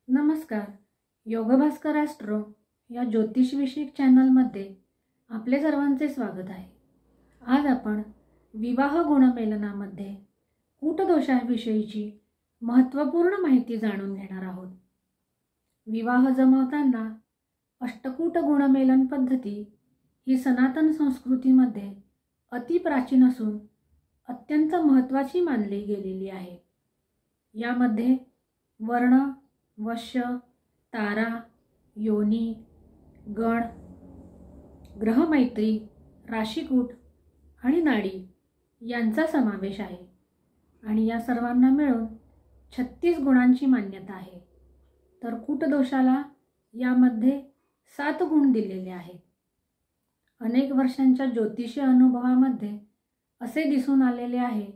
नमस्कार. योगभास्कर ॲस्ट्रो या ज्योतिषविषयक चॅनलमध्ये आपले सर्वांचे स्वागत आहे. आज आपण विवाह गुणमेलनामध्ये कूटदोषाविषयीची महत्त्वपूर्ण माहिती जाणून घेणार आहोत. विवाह जमवताना अष्टकूट गुणमेलन पद्धती ही सनातन संस्कृतीमध्ये अतिप्राचीन असून अत्यंत महत्त्वाची मानली गेलेली आहे. यामध्ये वर्ण, वश्य, तारा, योनी, गण, ग्रहमैत्री, राशीकूट आणि नाडी यांचा समावेश आहे आणि या सर्वांना मिळून 36 गुणांची मान्यता आहे. तर कूटदोषाला यामध्ये 7 गुण दिलेले आहेत. अनेक वर्षांच्या ज्योतिषीय अनुभवामध्ये असे दिसून आलेले आहे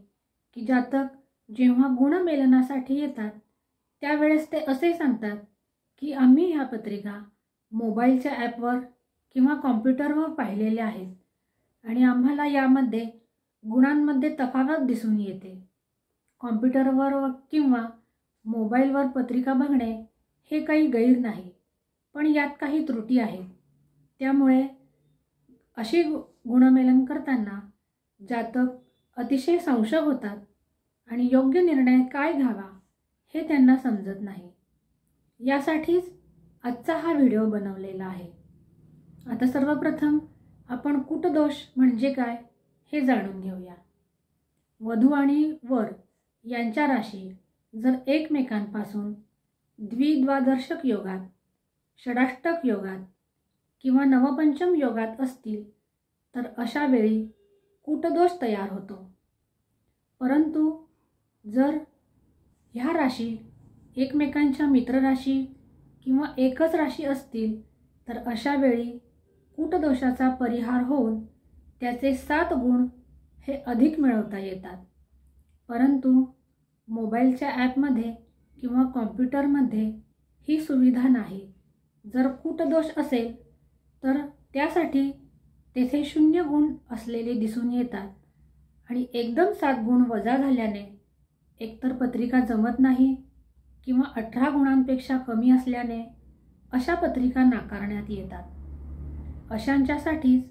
की जातक जेव्हा गुणमेलनासाठी येतात त्यावेळेस ते असे सांगतात की आम्ही ह्या पत्रिका मोबाईलच्या ॲपवर किंवा कॉम्प्युटरवर पाहिलेल्या आहेत आणि आम्हाला यामध्ये गुणांमध्ये तफावत दिसून येते. कॉम्प्युटरवर किंवा मोबाईलवर पत्रिका बघणे हे काही गैर नाही, पण यात काही त्रुटी आहेत. त्यामुळे अशी गुणमेलन करताना जातक अतिशय संशय होतात आणि योग्य निर्णय काय घ्यावा हे त्यांना समजत नाही. यासाठीच आजचा हा व्हिडिओ बनवलेला आहे. आता सर्वप्रथम आपण कूटदोष म्हणजे काय हे जाणून घेऊया. वधू आणि वर यांच्या राशी जर एकमेकांपासून द्विद्वादर्शक योगात, षडाष्टक योगात किंवा नवपंचम योगात असतील तर अशा वेळी कूटदोष तयार होतो. परंतु जर ह्या राशी एकमेकांच्या मित्रराशी किंवा एकच राशी असतील तर अशा वेळी कूटदोषाचा परिहार होऊन त्याचे 7 गुण हे अधिक मिळवता येतात. परंतु मोबाईलच्या ॲपमध्ये किंवा कॉम्प्युटरमध्ये ही सुविधा नाही. जर कूटदोष असेल तर त्यासाठी तेथे 0 गुण असलेले दिसून येतात आणि एकदम 7 गुण वजा झाल्याने एकतर पत्रिका जमत नाही किंवा 18 गुणांपेक्षा कमी असल्याने अशा पत्रिका नाकारण्यात येतात. अशांच्यासाठीच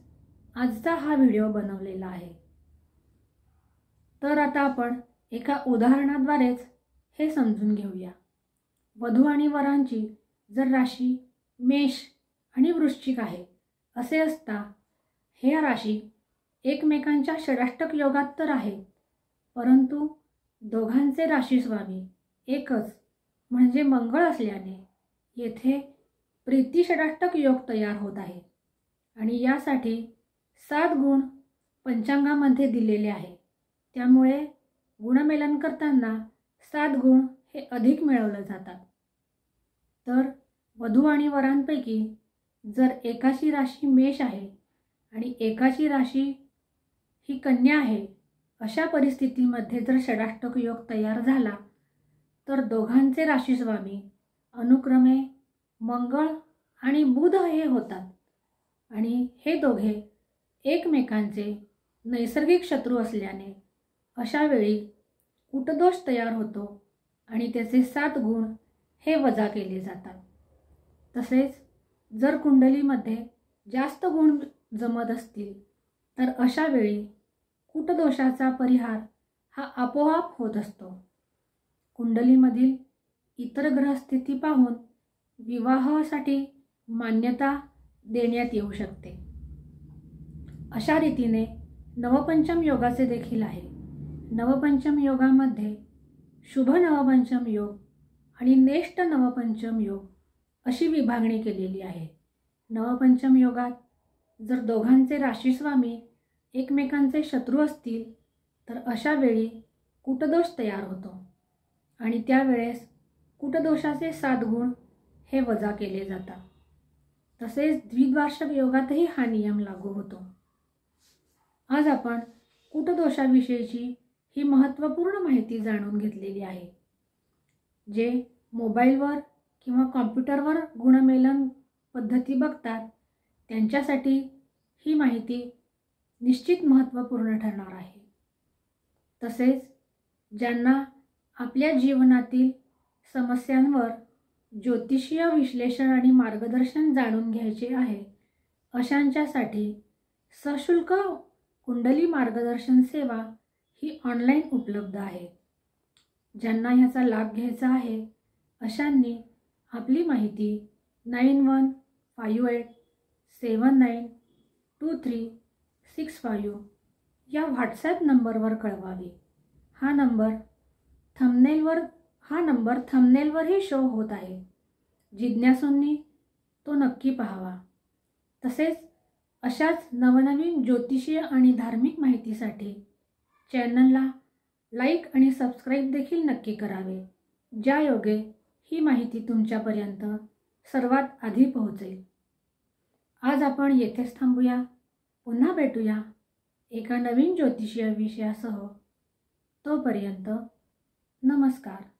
आजचा हा व्हिडिओ बनवलेला आहे. तर आता आपण एका उदाहरणाद्वारेच हे समजून घेऊया. वधू आणि वरांची जर राशी मेष आणि वृश्चिक आहे असे असता ह्या राशी एकमेकांच्या षडाष्टक योगात तर आहेत, परंतु दोघांचे राशीस्वामी एकच म्हणजे मंगळ असल्याने येथे प्रीती षडाष्टक योग तयार होत आहे आणि यासाठी 7 गुण पंचांगामध्ये दिलेले आहे. त्यामुळे गुणमेलन करताना 7 गुण हे अधिक मिळवले जातात. तर वधू आणि वरांपैकी जर एकाची राशी मेष आहे आणि एकाची राशी ही कन्या आहे, अशा परिस्थितीमध्ये जर षडाष्टक योग तयार झाला तर दोघांचे राशीस्वामी अनुक्रमे मंगळ आणि बुध हे होतात आणि हे दोघे एकमेकांचे नैसर्गिक शत्रू असल्याने अशा वेळी कूटदोष तयार होतो आणि त्याचे 7 गुण हे वजा केले जातात. तसेच जर कुंडलीमध्ये जास्त गुण जमत असतील तर अशा वेळी कूटदोषाचा परिहार हा आपोआप होत असतो. कुंडलीमधील इतर ग्रहस्थिती पाहून विवाहासाठी मान्यता देण्यात येऊ शकते. अशा रीतीने नवपंचम योगाचे देखील आहे. नवपंचम योगामध्ये शुभ नवपंचम योग आणि नेष्ट नवपंचम योग अशी विभागणी केलेली आहे. नवपंचम योगात जर दोघांचे राशीस्वामी एकमेकांचे शत्रू असतील तर अशा वेळी कूटदोष तयार होतो आणि त्यावेळेस कूटदोषाचे 7 गुण हे वजा केले जातात. तसेच द्विद्वार्षक योगातही हा नियम लागू होतो. आज आपण कूटदोषाविषयीची ही महत्त्वपूर्ण माहिती जाणून घेतलेली आहे. जे मोबाईलवर किंवा कॉम्प्युटरवर गुणमेलन पद्धती बघतात त्यांच्यासाठी ही माहिती निश्चित महत्त्वपूर्ण ठरणार आहे. तसेच ज्यांना आपल्या जीवनातील समस्यांवर ज्योतिषीय विश्लेषण आणि मार्गदर्शन जाणून घ्यायचे आहे अशांच्यासाठी सशुल्क कुंडली मार्गदर्शन सेवा ही ऑनलाईन उपलब्ध आहे. ज्यांना ह्याचा लाभ घ्यायचा आहे अशांनी आपली माहिती 9158792365 या व्हॉट्सॲप नंबरवर कळवावी. हा नंबर थंबनेलवरही शो होत आहे. जिज्ञासूंनी तो नक्की पाहावा. तसेच अशाच नवनवीन ज्योतिषीय आणि धार्मिक माहितीसाठी चॅनलला लाईक आणि सबस्क्राईब देखील नक्की करावे, ज्यायोगे ही माहिती तुमच्यापर्यंत सर्वात आधी पोहोचेल. आज आपण येथेच थांबूया. पुन्हा भेटूया एका नवीन ज्योतिषीय विषयासह. तोपर्यंत नमस्कार.